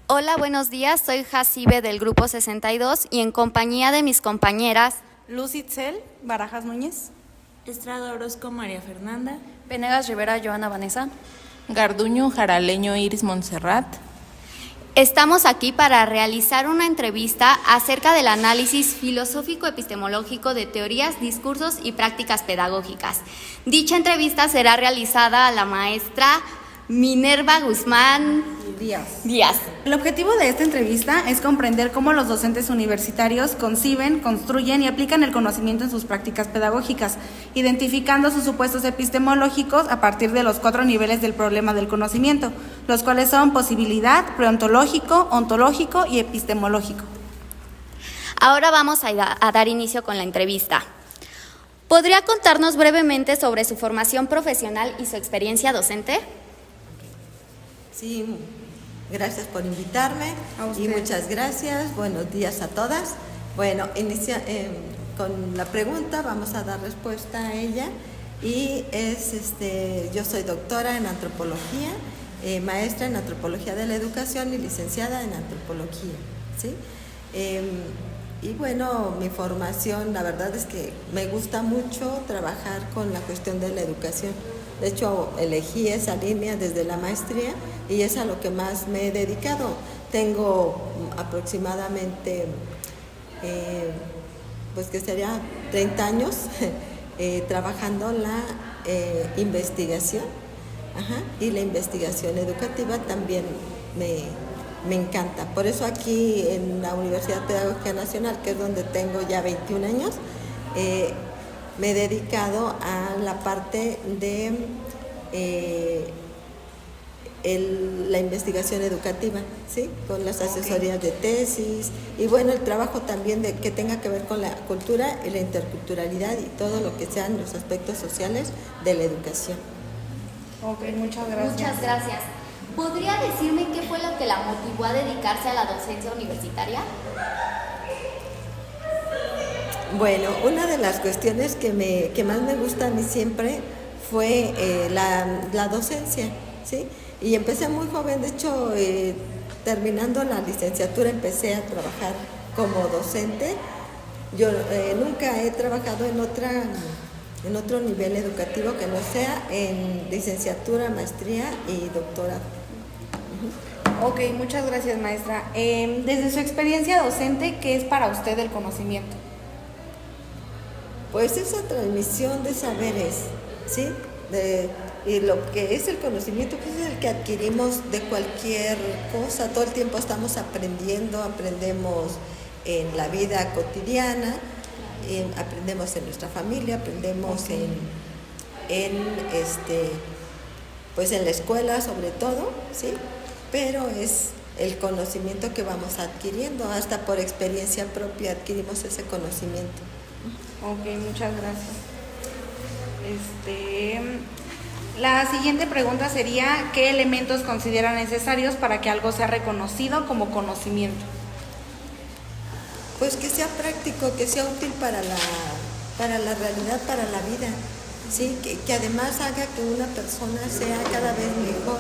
Hola, buenos días. Soy Jacibe del Grupo 62 y en compañía de mis compañeras Luz Itzel, Barajas Núñez. Estrada Orozco, María Fernanda. Venegas Rivera, Joana Vanessa. Garduño Jaraleño, Iris Montserrat. estamos aquí para realizar una entrevista acerca del análisis filosófico-epistemológico de teorías, discursos y prácticas pedagógicas. Dicha entrevista será realizada a la maestra Minerva Guzmán Díaz. El objetivo de esta entrevista es comprender cómo los docentes universitarios conciben, construyen y aplican el conocimiento en sus prácticas pedagógicas, identificando sus supuestos epistemológicos a partir de los 4 niveles del problema del conocimiento, los cuales son posibilidad, preontológico, ontológico y epistemológico. Ahora vamos a dar inicio con la entrevista. ¿Podría contarnos brevemente sobre su formación profesional y su experiencia docente? Sí, gracias por invitarme y muchas gracias. Buenos días a todas. Bueno, con la pregunta vamos a dar respuesta a ella y yo soy doctora en antropología, maestra en antropología de la educación y licenciada en antropología, ¿sí? Y bueno, mi formación, la verdad es que me gusta mucho trabajar con la cuestión de la educación. De hecho, elegí esa línea desde la maestría y es a lo que más me he dedicado. Tengo aproximadamente, pues que sería 30 años trabajando la investigación, y la investigación educativa también me encanta. Por eso aquí en la Universidad Pedagógica Nacional, que es donde tengo ya 21 años, me he dedicado a la parte de la investigación educativa, ¿sí? Con las asesorías de tesis y bueno, el trabajo también que tenga que ver con la cultura y la interculturalidad y todo lo que sean los aspectos sociales de la educación. Ok, muchas gracias. Muchas gracias. ¿Podría decirme qué fue lo que la motivó a dedicarse a la docencia universitaria? Bueno, una de las cuestiones que más me gusta a mí siempre fue la docencia, ¿sí? Y empecé muy joven, de hecho, terminando la licenciatura empecé a trabajar como docente. Yo nunca he trabajado en otro nivel educativo que no sea en licenciatura, maestría y doctorado. Ok, muchas gracias, maestra. Desde su experiencia docente, ¿qué es para usted el conocimiento? Pues esa transmisión de saberes, ¿sí? Y lo que es el conocimiento, pues es el que adquirimos de cualquier cosa. Todo el tiempo estamos aprendemos en la vida cotidiana, aprendemos en nuestra familia, aprendemos pues en la escuela sobre todo, ¿sí? Pero es el conocimiento que vamos adquiriendo, hasta por experiencia propia adquirimos ese conocimiento. Ok, muchas gracias. La siguiente pregunta sería, ¿qué elementos considera necesarios para que algo sea reconocido como conocimiento? Pues que sea práctico, que sea útil para la realidad, para la vida, ¿sí? Que además haga que una persona sea cada vez mejor.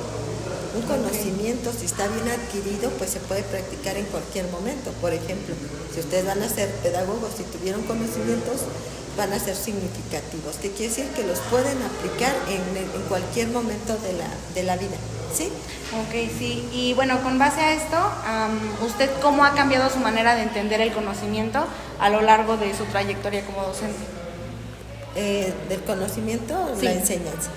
Un conocimiento, si está bien adquirido, pues se puede practicar en cualquier momento. Por ejemplo, si ustedes van a ser pedagogos y tuvieron conocimientos, van a ser significativos. ¿Qué quiere decir? Que los pueden aplicar en cualquier momento de la vida, ¿sí? Ok, sí. Y bueno, con base a esto, ¿usted cómo ha cambiado su manera de entender el conocimiento a lo largo de su trayectoria como docente? ¿Del conocimiento o Sí. la enseñanza?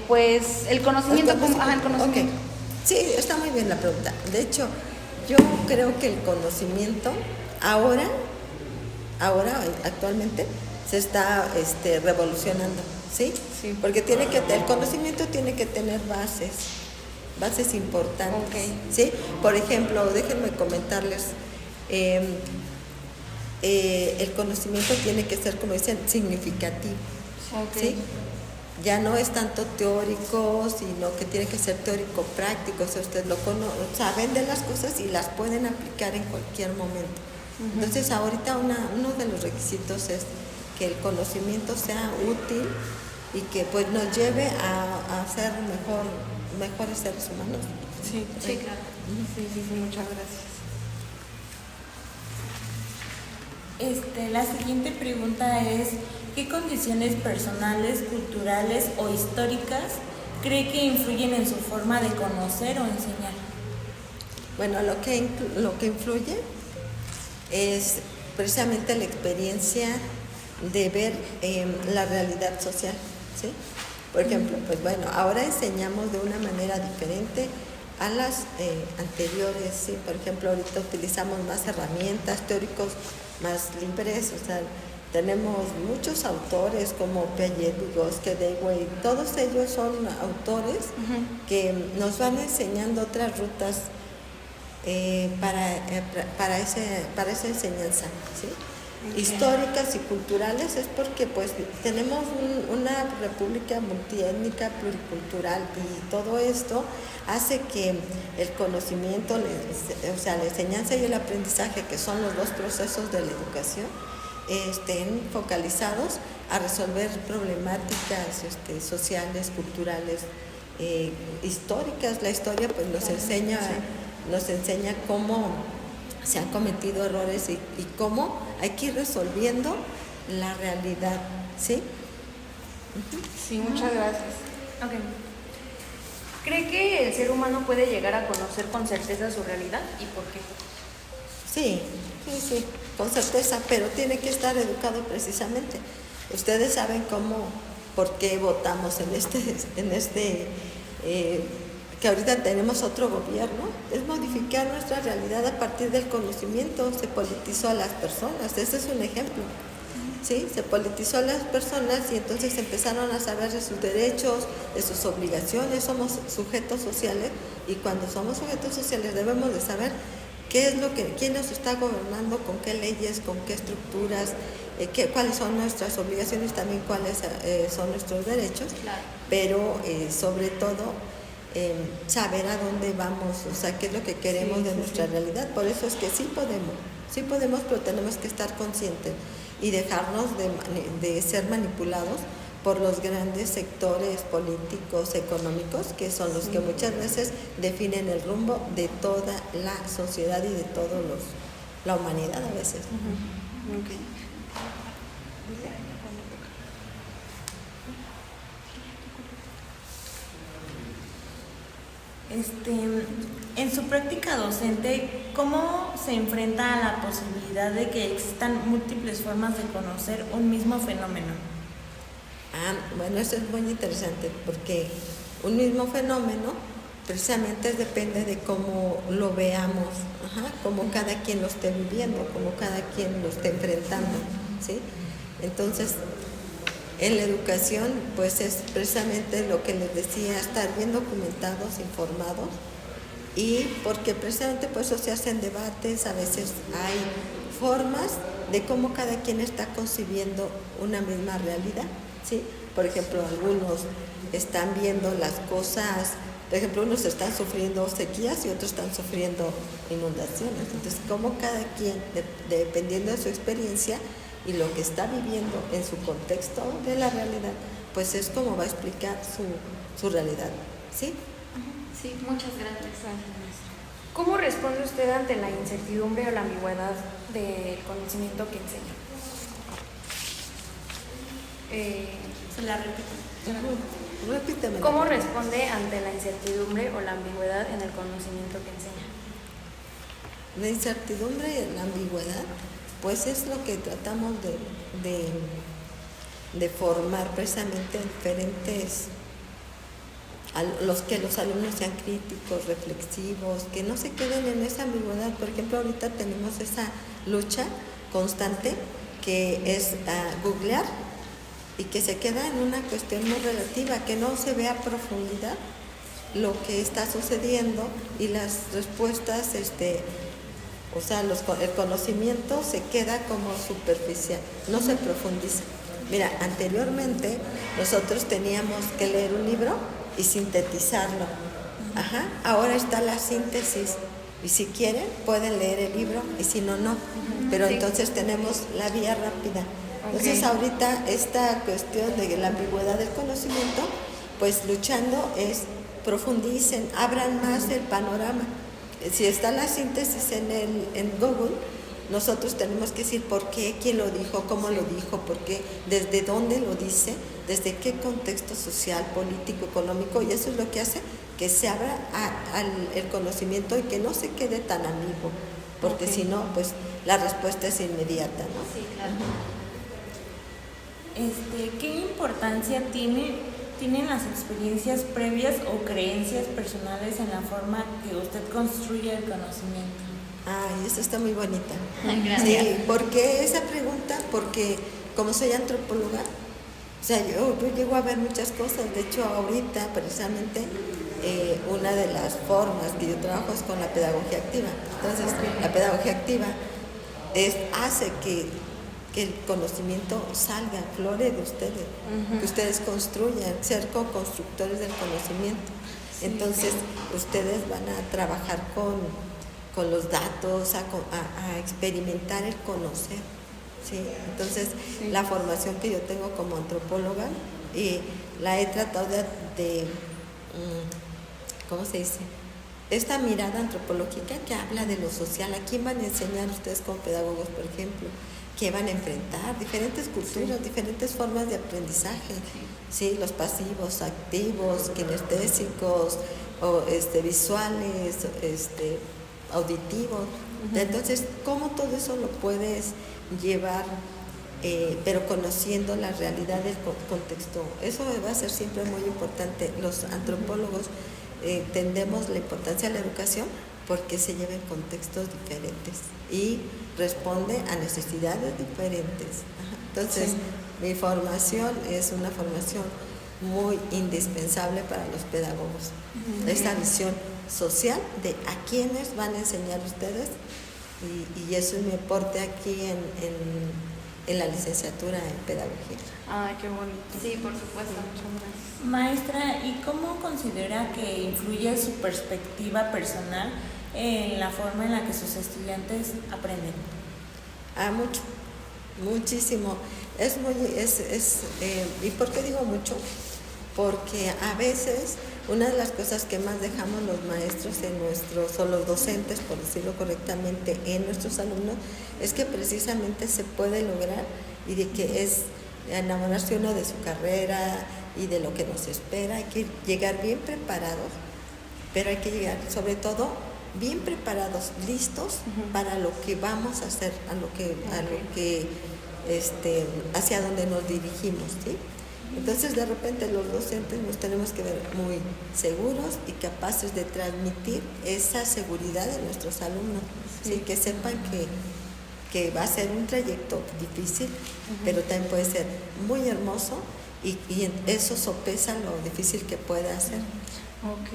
Pues el conocimiento, el conocimiento. Okay. Sí, está muy bien la pregunta. De hecho, yo creo que el conocimiento ahora actualmente se está revolucionando, ¿sí? Sí. Porque el conocimiento tiene que tener bases importantes, Okay. ¿sí? Por ejemplo, déjenme comentarles, el conocimiento tiene que ser, como dicen, significativo, Okay. ¿sí? Ya no es tanto teórico, sino que tiene que ser teórico práctico, o sea, ustedes saben de las cosas y las pueden aplicar en cualquier momento. Entonces ahorita uno de los requisitos es que el conocimiento sea útil y que pues nos lleve a ser mejores seres humanos. Sí, claro. Sí, muchas gracias. La siguiente pregunta es, ¿qué condiciones personales, culturales o históricas cree que influyen en su forma de conocer o enseñar? Bueno, lo que influye es precisamente la experiencia de ver la realidad social, ¿sí? Por ejemplo, pues bueno, ahora enseñamos de una manera diferente a las anteriores, ¿sí? Por ejemplo, ahorita utilizamos más herramientas, teóricos más libres, o sea, tenemos muchos autores como Piaget, Vygotsky, Dewey, todos ellos son autores que nos van enseñando otras rutas para esa enseñanza, ¿sí? Históricas y culturales es porque pues tenemos una república multiétnica, pluricultural, y todo esto hace que el conocimiento, o sea, la enseñanza y el aprendizaje, que son los dos procesos de la educación, estén focalizados a resolver problemáticas sociales, culturales, históricas. La historia pues nos enseña cómo se han cometido errores y cómo hay que ir resolviendo la realidad, ¿sí? Sí, muchas gracias. Ok. ¿Cree que el ser humano puede llegar a conocer con certeza su realidad y por qué? Sí, con certeza, pero tiene que estar educado precisamente. Ustedes saben por qué votamos que ahorita tenemos otro gobierno, es modificar nuestra realidad a partir del conocimiento. Se politizó a las personas, ese es un ejemplo, ¿sí? Se politizó a las personas y entonces empezaron a saber de sus derechos, de sus obligaciones. Somos sujetos sociales y cuando somos sujetos sociales debemos de saber quién nos está gobernando, con qué leyes, con qué estructuras, cuáles son nuestras obligaciones, también cuáles son nuestros derechos, Claro. pero sobre todo saber a dónde vamos, o sea, qué es lo que queremos de nuestra realidad. Por eso es que sí podemos, pero tenemos que estar conscientes y dejarnos de ser manipulados por los grandes sectores políticos, económicos, que son los que muchas veces definen el rumbo de toda la sociedad y de toda la humanidad a veces. Okay. En su práctica docente, ¿cómo se enfrenta a la posibilidad de que existan múltiples formas de conocer un mismo fenómeno? Bueno, eso es muy interesante porque un mismo fenómeno precisamente depende de cómo lo veamos, cómo cada quien lo esté viviendo, cómo cada quien lo esté enfrentando, ¿sí? Entonces, en la educación, pues es precisamente lo que les decía, estar bien documentados, informados, y porque precisamente por eso se hacen debates, a veces hay formas de cómo cada quien está concibiendo una misma realidad, ¿sí? Por ejemplo, algunos están viendo las cosas, por ejemplo, unos están sufriendo sequías y otros están sufriendo inundaciones. Entonces, cómo cada quien, dependiendo de su experiencia y lo que está viviendo en su contexto de la realidad, pues es como va a explicar su realidad, ¿sí? Sí, muchas gracias. ¿Cómo responde usted ante la incertidumbre o la ambigüedad del conocimiento que enseña? Se la repito. Repíteme. ¿Cómo responde ante la incertidumbre o la ambigüedad en el conocimiento que enseña? La incertidumbre y la ambigüedad, pues es lo que tratamos de formar precisamente diferentes, que los alumnos sean críticos, reflexivos, que no se queden en esa ambigüedad. Por ejemplo, ahorita tenemos esa lucha constante que es googlear y que se queda en una cuestión muy relativa, que no se ve a profundidad lo que está sucediendo y las respuestas, o sea, el conocimiento se queda como superficial, no se profundiza. Mira, anteriormente nosotros teníamos que leer un libro y sintetizarlo. Ahora está la síntesis y si quieren pueden leer el libro y si no, no. Pero entonces tenemos la vía rápida. Entonces ahorita esta cuestión de la ambigüedad del conocimiento, pues luchando es profundicen, abran más el panorama. Si está la síntesis en Google, nosotros tenemos que decir por qué, quién lo dijo, cómo lo dijo, por qué, desde dónde lo dice, desde qué contexto social, político, económico, y eso es lo que hace que se abra el conocimiento y que no se quede tan ambiguo, porque si no, pues la respuesta es inmediata, ¿no? Sí, claro. ¿Qué importancia tienen las experiencias previas o creencias personales en la forma que usted construye el conocimiento? Ay, eso está muy bonita. Gracias. Sí, ¿por qué esa pregunta? Porque como soy antropóloga, o sea, yo llego a ver muchas cosas. De hecho, ahorita, precisamente, una de las formas que yo trabajo es con la pedagogía activa. Entonces, la pedagogía activa hace que el conocimiento salga, flore de ustedes, que ustedes construyan, ser co-constructores del conocimiento. Entonces, ustedes van a trabajar con los datos, a experimentar el conocer. ¿Sí? Entonces, la formación que yo tengo como antropóloga, la he tratado de ¿cómo se dice? Esta mirada antropológica que habla de lo social. ¿A quién van a enseñar ustedes como pedagogos, por ejemplo? ¿Qué van a enfrentar? Diferentes culturas, diferentes formas de aprendizaje. Sí, los pasivos, activos, kinestésicos, o visuales, auditivos. Entonces, ¿cómo todo eso lo puedes llevar, pero conociendo la realidad del contexto? Eso va a ser siempre muy importante. Los antropólogos entendemos la importancia de la educación porque se lleva en contextos diferentes y responde a necesidades diferentes. Entonces, mi formación es una formación muy indispensable para los pedagogos. Esta visión social de a quiénes van a enseñar ustedes, y eso es mi aporte aquí en la licenciatura en pedagogía. Ay, qué bonito. Sí, por supuesto. Maestra, ¿y cómo considera que influye su perspectiva personal en la forma en la que sus estudiantes aprenden? Mucho, muchísimo. ¿Y por qué digo mucho? Porque a veces una de las cosas que más dejamos los maestros o los docentes, por decirlo correctamente, en nuestros alumnos, es que precisamente se puede lograr, y de que es enamorarse uno de su carrera y de lo que nos espera. Hay que llegar bien preparados, pero hay que llegar sobre todo bien preparados, listos para lo que vamos a hacer, hacia donde nos dirigimos, ¿sí? Entonces, de repente los docentes nos tenemos que ver muy seguros y capaces de transmitir esa seguridad a nuestros alumnos, ¿sí? Que sepan que va a ser un trayecto difícil, pero también puede ser muy hermoso, y eso sopesa lo difícil que puede hacer. Ok.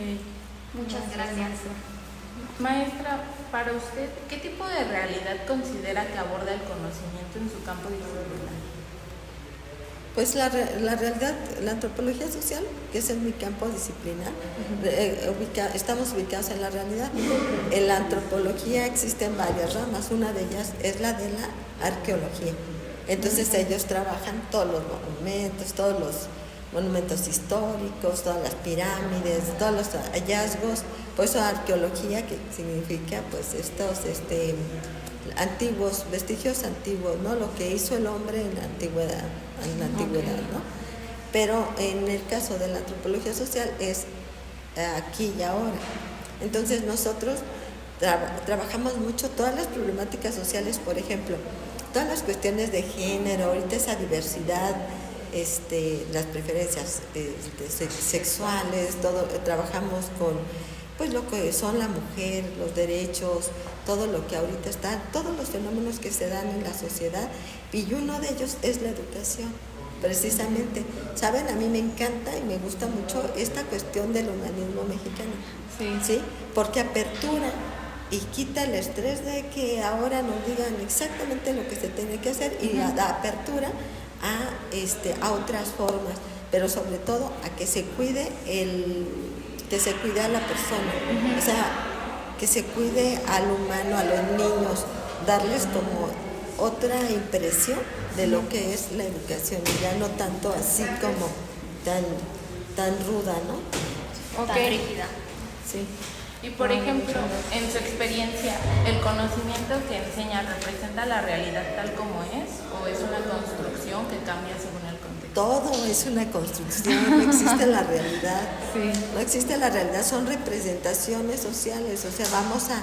Muchas gracias. Maestra, para usted, ¿qué tipo de realidad considera que aborda el conocimiento en su campo disciplinar? Pues la realidad, la antropología social, que es en mi campo disciplinar, estamos ubicados en la realidad. En la antropología existen varias ramas, una de ellas es la de la arqueología. Entonces ellos trabajan todos los monumentos históricos, todas las pirámides, todos los hallazgos. Por eso arqueología, que significa pues estos antiguos, vestigios antiguos, ¿no? Lo que hizo el hombre en la antigüedad, ¿no? Pero en el caso de la antropología social es aquí y ahora. Entonces nosotros trabajamos mucho todas las problemáticas sociales, por ejemplo, todas las cuestiones de género, ahorita esa diversidad, las preferencias sexuales, todo, trabajamos con pues lo que son la mujer, los derechos, todo lo que ahorita está, todos los fenómenos que se dan en la sociedad, y uno de ellos es la educación, precisamente. Saben, a mí me encanta y me gusta mucho esta cuestión del humanismo mexicano, ¿sí? Porque apertura y quita el estrés de que ahora nos digan exactamente lo que se tiene que hacer, y da apertura a otras formas, pero sobre todo a que se cuide a la persona, o sea, que se cuide al humano, a los niños, darles como otra impresión de lo que es la educación, y ya no tanto así como tan ruda, ¿no? tan rígida. Sí. Y por ejemplo, en su experiencia, ¿el conocimiento que enseña representa la realidad tal como es o es una construcción que cambia según el contexto? Todo es una construcción, no existe la realidad. No existe la realidad, son representaciones sociales, o sea, vamos a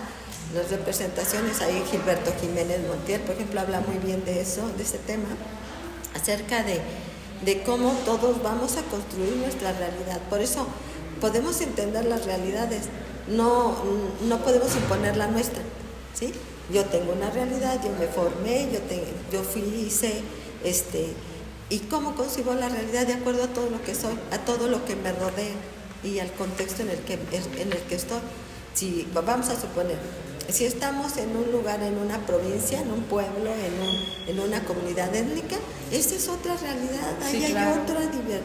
las representaciones, ahí Gilberto Jiménez Montiel, por ejemplo, habla muy bien de eso, de ese tema, acerca de cómo todos vamos a construir nuestra realidad. Por eso podemos entender las realidades, no podemos imponer la nuestra, ¿sí? Yo tengo una realidad, yo me formé, yo fui, hice, y cómo concibo la realidad de acuerdo a todo lo que soy, a todo lo que me rodea y al contexto en el que estoy. Si vamos a suponer, si estamos en un lugar, en una provincia, en un pueblo, en una comunidad étnica, esa es otra realidad, ahí hay otra diversidad.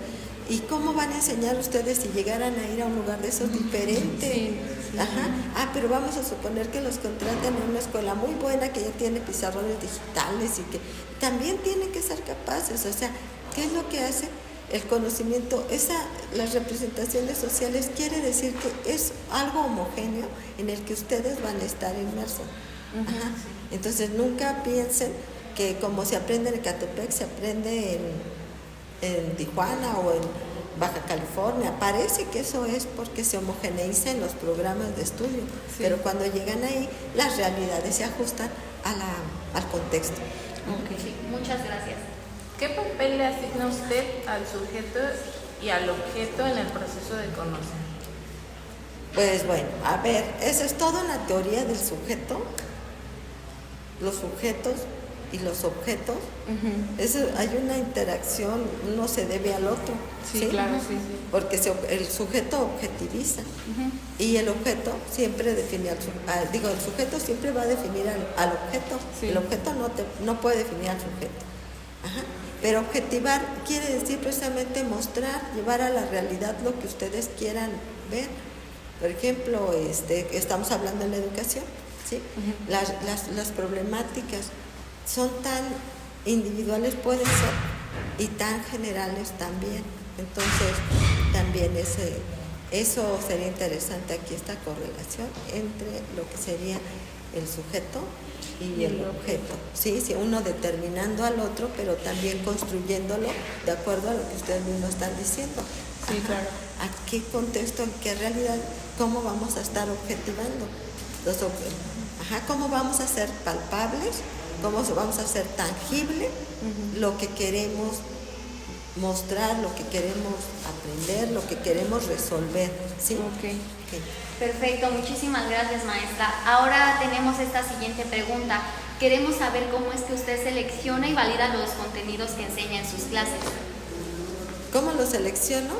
¿Y cómo van a enseñar ustedes si llegaran a ir a un lugar de esos diferente? Ajá. Pero vamos a suponer que los contratan en una escuela muy buena que ya tiene pizarrones digitales y que también tienen que ser capaces. O sea, ¿qué es lo que hace? El conocimiento, las representaciones sociales quiere decir que es algo homogéneo en el que ustedes van a estar inmersos. Ajá. Entonces nunca piensen que como se aprende en Ecatepec, se aprende en Tijuana o en Baja California. Parece que eso es porque se homogeneiza en los programas de estudio, pero cuando llegan ahí, las realidades se ajustan al contexto. Sí, muchas gracias. ¿Qué papel le asigna usted al sujeto y al objeto en el proceso de conocer? Pues bueno, a ver, esa es toda una teoría del sujeto, los sujetos y los objetos. Hay una interacción, uno se debe al otro. Sí, claro, sí. Porque el sujeto objetiviza y el objeto siempre define el sujeto siempre va a definir al objeto. El objeto no puede definir al sujeto. Ajá. Pero objetivar quiere decir precisamente mostrar, llevar a la realidad lo que ustedes quieran ver. Por ejemplo, estamos hablando de la educación, ¿sí? Las problemáticas son tan individuales, pueden ser, y tan generales también. Entonces, también eso sería interesante aquí, esta correlación entre lo que sería el sujeto y el objeto. Sí, uno determinando al otro, pero también construyéndolo de acuerdo a lo que ustedes mismos están diciendo. Sí, claro. ¿A qué contexto, en qué realidad, cómo vamos a estar objetivando los objetos? ¿Cómo vamos a ser palpables? ¿Cómo vamos a hacer tangible lo que queremos mostrar, lo que queremos aprender, lo que queremos resolver? ¿Sí? Okay. Perfecto, muchísimas gracias, maestra. Ahora tenemos esta siguiente pregunta. Queremos saber cómo es que usted selecciona y valida los contenidos que enseña en sus clases. ¿Cómo los selecciono?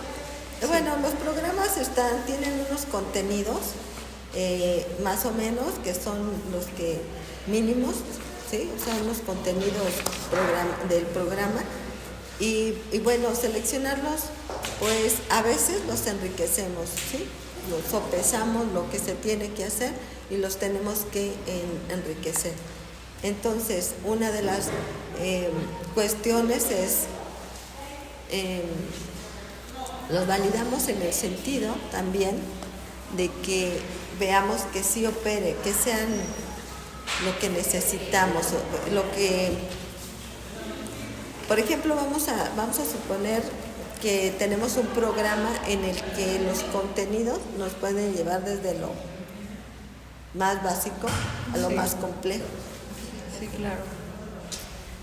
Sí. Bueno, los programas tienen unos contenidos más o menos que son los que mínimos, ¿sí? O sea, unos contenidos del programa y bueno, seleccionarlos, pues a veces los enriquecemos, ¿sí? Los sopesamos lo que se tiene que hacer y los tenemos que enriquecer. Entonces, una de las cuestiones es, los validamos en el sentido también de que veamos que sí opere, que sean lo que necesitamos, por ejemplo, vamos a suponer que tenemos un programa en el que los contenidos nos pueden llevar desde lo más básico a lo más complejo. Sí, claro.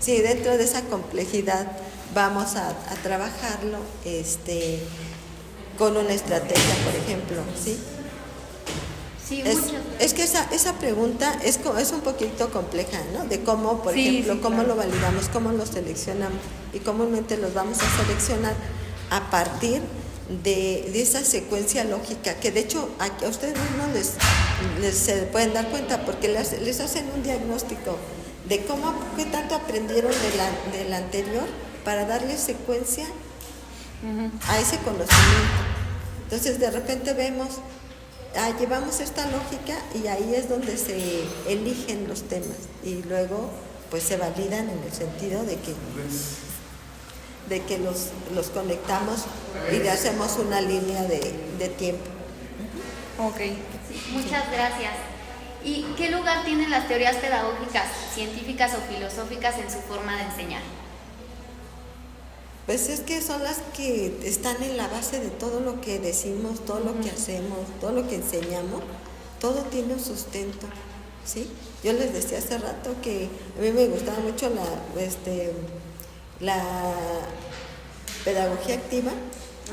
Sí, dentro de esa complejidad vamos a trabajarlo con una estrategia, por ejemplo, ¿sí? Sí, es que esa pregunta es un poquito compleja, ¿no? De cómo, por ejemplo, cómo lo validamos, cómo lo seleccionamos, y comúnmente los vamos a seleccionar a partir de esa secuencia lógica, que de hecho a ustedes mismos les se pueden dar cuenta, porque les hacen un diagnóstico de qué tanto aprendieron del anterior para darle secuencia a ese conocimiento. Entonces de repente vemos, llevamos esta lógica y ahí es donde se eligen los temas y luego pues se validan en el sentido de que los conectamos y le hacemos una línea de tiempo. Ok. Sí, muchas gracias. ¿Y qué lugar tienen las teorías pedagógicas, científicas o filosóficas en su forma de enseñar? Pues es que son las que están en la base de todo lo que decimos, todo lo que hacemos, todo lo que enseñamos, todo tiene un sustento, ¿sí? Yo les decía hace rato que a mí me gustaba mucho la pedagogía activa.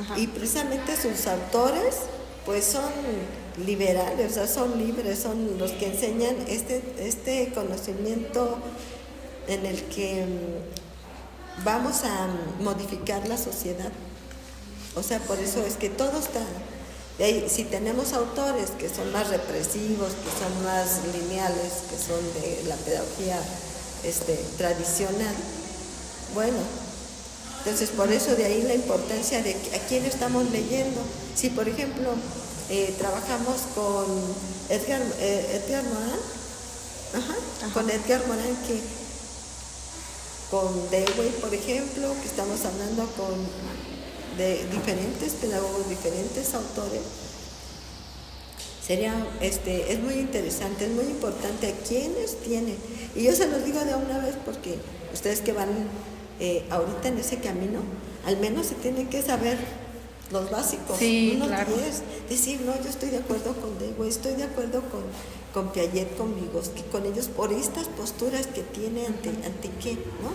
Ajá. Y precisamente sus autores pues son liberales, o sea, son libres, son los que enseñan este conocimiento en el que vamos a modificar la sociedad. O sea, por eso es que todo está. Si tenemos autores que son más represivos, que son más lineales, que son de la pedagogía tradicional, bueno, entonces por eso de ahí la importancia de a quién estamos leyendo. Si por ejemplo trabajamos con Edgar Morin, con Edgar Morin, con Dewey, por ejemplo, que estamos hablando de diferentes pedagogos, diferentes autores, sería, es muy interesante, es muy importante a quienes tienen, y yo se los digo de una vez porque ustedes que van ahorita en ese camino, al menos se tienen que saber los básicos, sí, unos claro. 10, decir, no, yo estoy de acuerdo con Dewey, estoy de acuerdo con Piaget, con Vygotsky, con ellos, por estas posturas que tiene ante qué, ¿no?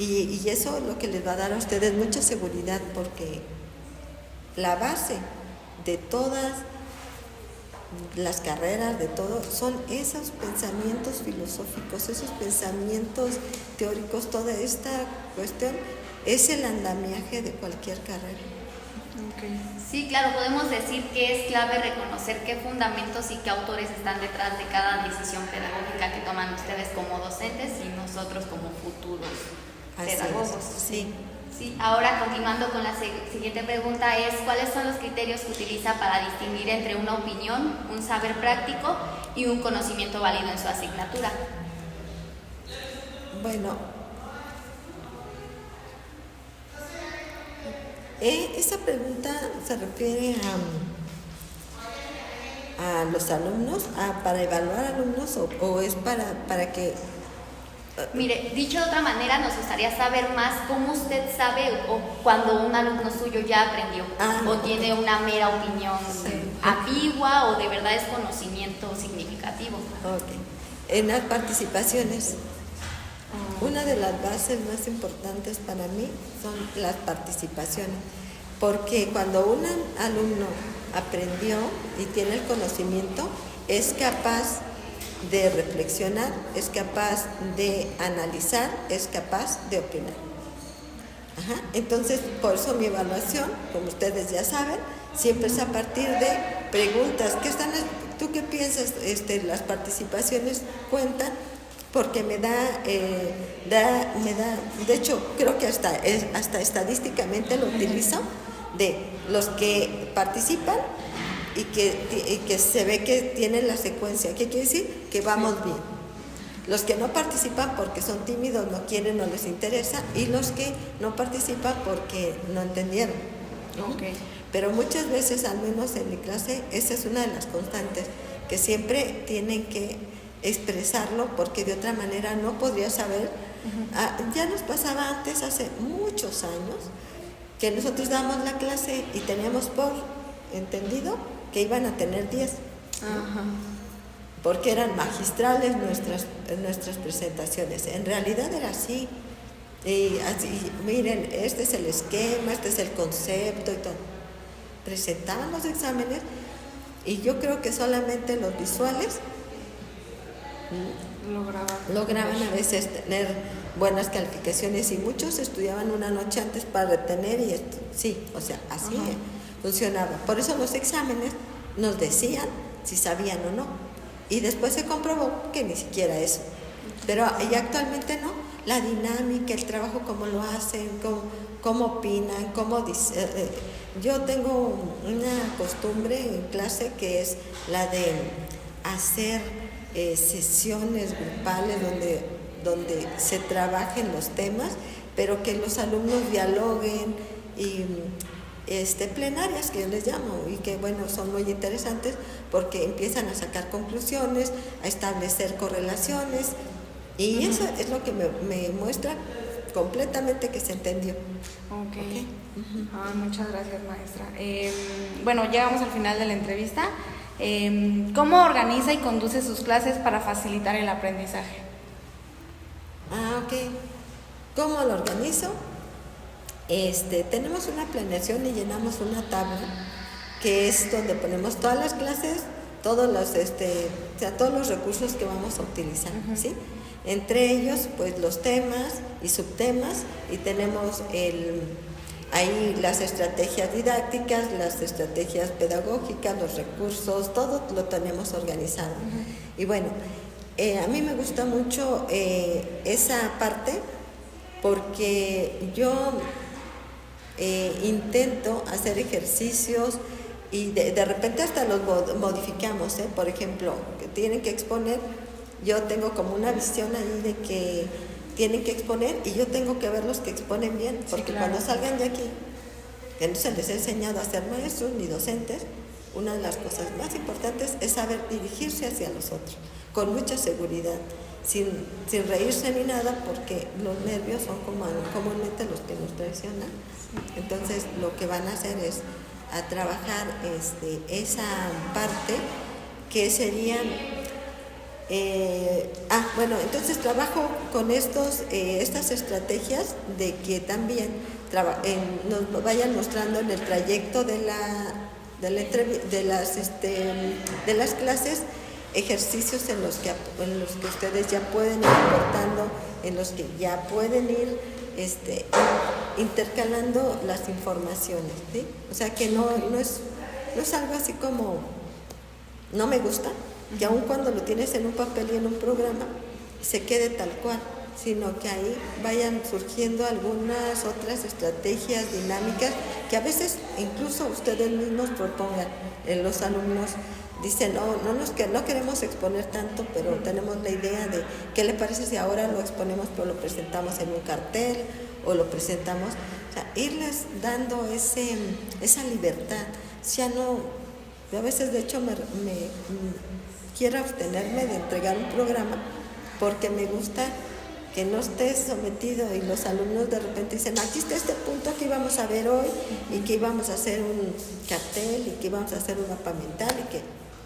Y eso es lo que les va a dar a ustedes mucha seguridad, porque la base de todas las carreras, de todo, son esos pensamientos filosóficos, esos pensamientos teóricos, toda esta cuestión es el andamiaje de cualquier carrera. Okay. Sí, claro, podemos decir que es clave reconocer qué fundamentos y qué autores están detrás de cada decisión pedagógica que toman ustedes como docentes y nosotros como futuros pedagogos. Sí. Sí, ahora continuando con la siguiente pregunta es, ¿cuáles son los criterios que utiliza para distinguir entre una opinión, un saber práctico y un conocimiento válido en su asignatura? Bueno, esa pregunta se refiere a los alumnos, para evaluar alumnos o es para que... Mire, dicho de otra manera, nos gustaría saber más cómo usted sabe o cuando un alumno suyo ya aprendió o tiene una mera opinión ambigua o de verdad es conocimiento significativo. Okay. En las participaciones, una de las bases más importantes para mí son las participaciones, porque cuando un alumno aprendió y tiene el conocimiento, es capaz de reflexionar, es capaz de analizar, es capaz de opinar. Entonces, por eso mi evaluación, como ustedes ya saben, siempre es a partir de preguntas. ¿Tú qué piensas? Las participaciones cuentan porque me da, de hecho, creo que hasta estadísticamente lo utilizo, de los que participan y que se ve que tienen la secuencia. ¿Qué quiere decir? Que vamos bien. Los que no participan porque son tímidos, no quieren, no les interesa, y los que no participan porque no entendieron. Okay. Pero muchas veces, al menos en mi clase, esa es una de las constantes, que siempre tienen que expresarlo porque de otra manera no podría saber. Ya nos pasaba antes, hace muchos años, que nosotros damos la clase y teníamos por entendido que iban a tener 10, porque eran magistrales nuestras presentaciones. En realidad era así. Y así, miren, este es el esquema, este es el concepto y todo. Presentaban los exámenes y yo creo que solamente los visuales lograban a veces tener buenas calificaciones, y muchos estudiaban una noche antes para retener, y esto, sí, o sea, así funcionaba. Por eso los exámenes nos decían si sabían o no, y después se comprobó que ni siquiera eso. Pero ya actualmente no, la dinámica, el trabajo, cómo lo hacen, cómo opinan, yo tengo una costumbre en clase que es la de hacer sesiones grupales donde se trabajen los temas, pero que los alumnos dialoguen y plenarias, que yo les llamo, y que bueno, son muy interesantes porque empiezan a sacar conclusiones, a establecer correlaciones, y eso es lo que me muestra completamente que se entendió. Ok. Uh-huh. Muchas gracias, maestra. Bueno, llegamos al final de la entrevista. ¿Cómo organiza y conduce sus clases para facilitar el aprendizaje? Ok. ¿Cómo lo organizo? Tenemos una planeación y llenamos una tabla que es donde ponemos todas las clases, todos los recursos que vamos a utilizar, uh-huh. ¿Sí? Entre ellos, pues los temas y subtemas, y tenemos ahí las estrategias didácticas, las estrategias pedagógicas, los recursos, todo lo tenemos organizado. Uh-huh. Y bueno, a mí me gusta mucho esa parte porque yo intento hacer ejercicios y de repente hasta los modificamos, Por ejemplo, que tienen que exponer, yo tengo como una visión ahí de que tienen que exponer y yo tengo que ver los que exponen bien, porque sí, claro, cuando salgan de aquí, que no se les ha enseñado a ser maestros ni docentes, una de las cosas más importantes es saber dirigirse hacia los otros, con mucha seguridad, sin reírse ni nada, porque los nervios son comúnmente los que nos traicionan. Entonces lo que van a hacer es a trabajar esa parte que serían entonces trabajo con estas estrategias de que también nos vayan mostrando en el trayecto de las clases ejercicios en los que ustedes ya pueden ir aportando, en los que ya pueden ir intercalando las informaciones, ¿sí? O sea que no es algo así como no me gusta, que aun cuando lo tienes en un papel y en un programa se quede tal cual, sino que ahí vayan surgiendo algunas otras estrategias dinámicas que a veces incluso ustedes mismos propongan. Los alumnos dicen, no queremos exponer tanto, pero tenemos la idea de qué le parece si ahora lo exponemos, pero lo presentamos en un cartel o lo presentamos, o sea, irles dando esa libertad. Ya no, yo a veces de hecho me quiero abstenerme de entregar un programa porque me gusta que no esté sometido y los alumnos de repente dicen, aquí está este punto que íbamos a ver hoy y que íbamos a hacer un cartel y que íbamos a hacer un mapa mental y que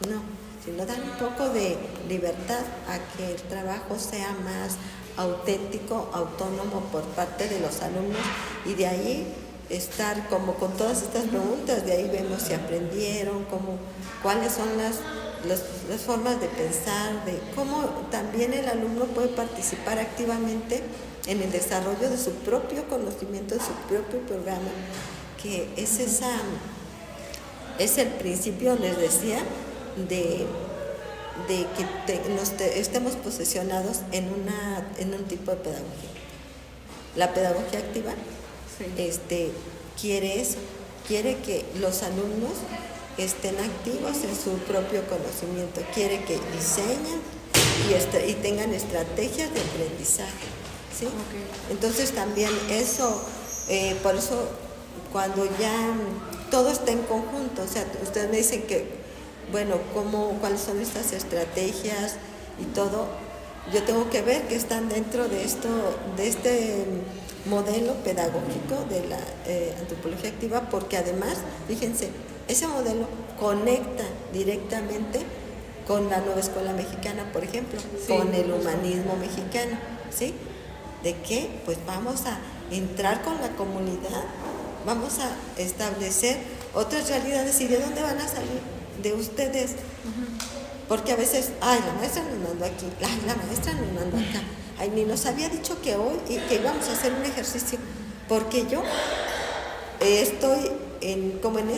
no, sino dar un poco de libertad a que el trabajo sea más auténtico, autónomo por parte de los alumnos, y de ahí estar como con todas estas preguntas, de ahí vemos si aprendieron, cuáles son las formas de pensar, de cómo también el alumno puede participar activamente en el desarrollo de su propio conocimiento, de su propio programa, que es el principio, les decía, de que estemos posesionados en un tipo de pedagogía. La pedagogía activa, sí, quiere eso, quiere que los alumnos estén activos en su propio conocimiento, quiere que diseñen y tengan estrategias de aprendizaje, ¿sí? Okay. Entonces también eso, por eso cuando ya todo está en conjunto, o sea, ustedes me dicen que, bueno, cuáles son estas estrategias y todo, yo tengo que ver que están dentro de este modelo pedagógico de la antropología activa, porque además, fíjense, ese modelo conecta directamente con la nueva escuela mexicana, por ejemplo, sí, con el humanismo mexicano, ¿sí? ¿De qué? Pues vamos a entrar con la comunidad, vamos a establecer otras realidades. ¿Y de dónde van a salir? De ustedes. Uh-huh. Porque a veces, la maestra nos mandó aquí, la maestra nos mandó acá, ni nos había dicho que hoy que íbamos a hacer un ejercicio, porque yo estoy como en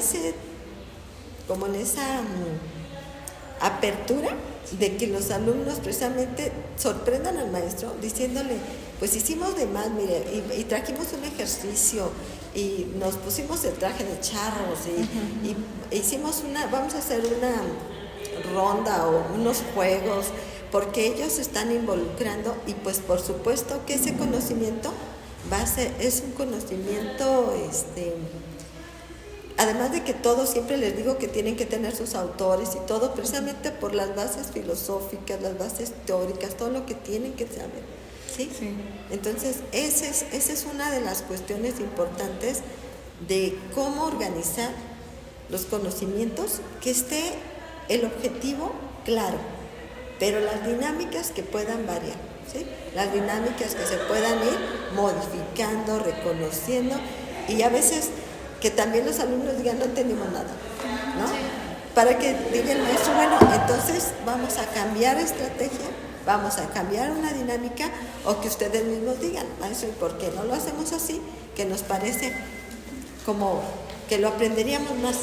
esa apertura de que los alumnos precisamente sorprendan al maestro diciéndole, pues hicimos de más, mire, y trajimos un ejercicio y nos pusimos el traje de charros y hicimos vamos a hacer una ronda o unos juegos, porque ellos se están involucrando, y pues por supuesto que ese conocimiento es un conocimiento además de que todo, siempre les digo que tienen que tener sus autores y todo, precisamente por las bases filosóficas, las bases teóricas, todo lo que tienen que saber, ¿sí? Sí. Entonces, esa es una de las cuestiones importantes de cómo organizar los conocimientos, que esté el objetivo claro, pero las dinámicas que puedan variar, ¿sí? Las dinámicas que se puedan ir modificando, reconociendo, y a veces que también los alumnos digan no entendimos nada, ¿no? Sí. Para que diga el maestro, bueno, entonces vamos a cambiar estrategia, vamos a cambiar una dinámica, o que ustedes mismos digan, maestro, ¿por qué no lo hacemos así? Que nos parece como que lo aprenderíamos más.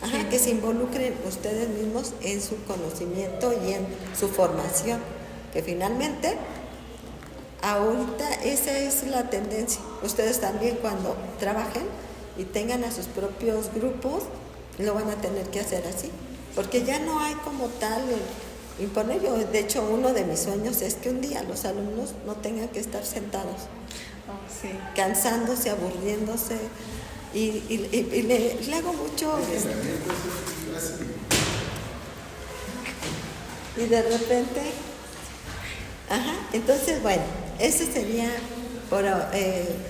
Ajá, que se involucren ustedes mismos en su conocimiento y en su formación, que finalmente ahorita esa es la tendencia. Ustedes también, cuando trabajen y tengan a sus propios grupos, lo van a tener que hacer así, porque ya no hay como tal imponer. Yo, de hecho, uno de mis sueños es que un día los alumnos no tengan que estar sentados, Sí. cansándose, aburriéndose, y le hago mucho y de repente, ajá, entonces bueno, ese sería por,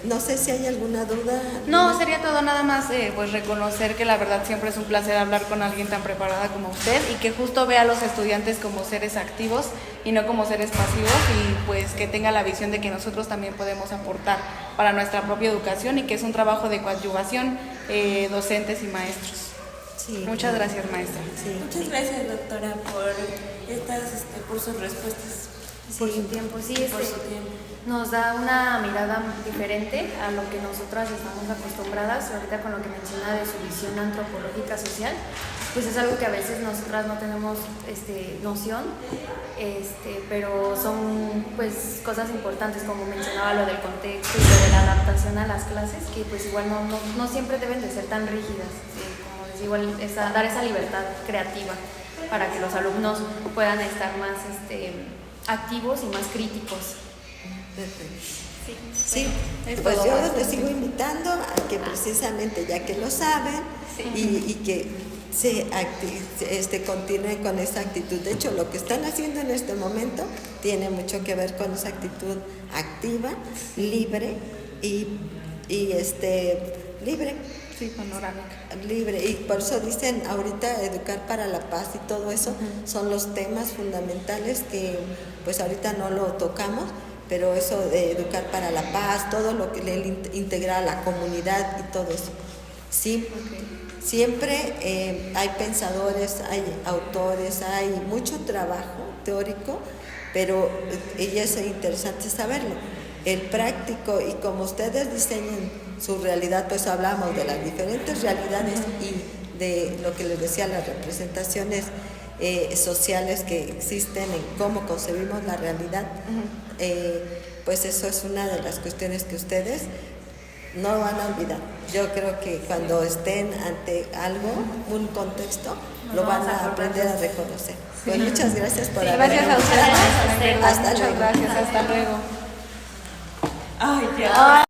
no sé si hay alguna duda. No, sería todo, nada más pues reconocer que la verdad siempre es un placer hablar con alguien tan preparada como usted, y que justo vea a los estudiantes como seres activos y no como seres pasivos, y pues que tenga la visión de que nosotros también podemos aportar para nuestra propia educación, y que es un trabajo de coadyuvación, docentes y maestros. Sí, Muchas gracias, maestra. Sí, Muchas gracias, doctora, por sus respuestas. Por su tiempo, sí, Por su tiempo. nos da una mirada diferente a lo que nosotras estamos acostumbradas. Ahorita con lo que menciona de su visión antropológica social, pues es algo que a veces nosotras no tenemos noción, pero son pues cosas importantes, como mencionaba lo del contexto y lo de la adaptación a las clases, que pues igual no siempre deben de ser tan rígidas, como decía, igual dar esa libertad creativa para que los alumnos puedan estar más activos y más críticos. Sí, pues yo les sigo invitando a que precisamente, ya que lo saben, y que continúen con esa actitud. De hecho, lo que están haciendo en este momento tiene mucho que ver con esa actitud activa, libre libre. Sí, panorámica. Libre, y por eso dicen ahorita educar para la paz y todo eso son los temas fundamentales que pues ahorita no lo tocamos, pero eso de educar para la paz, todo lo que le integra a la comunidad y todo eso. Sí, siempre hay pensadores, hay autores, hay mucho trabajo teórico, pero y es interesante saberlo. El práctico, y como ustedes diseñen su realidad, pues hablamos de las diferentes realidades y de lo que les decía, las representaciones sociales que existen en cómo concebimos la realidad. Pues eso es una de las cuestiones que ustedes no van a olvidar. Yo creo que cuando estén ante algo, un contexto, lo van a aprender a reconocer. Pues muchas gracias por haber Gracias a ustedes. Hasta Muchas luego. gracias, hasta luego. Ay, ya.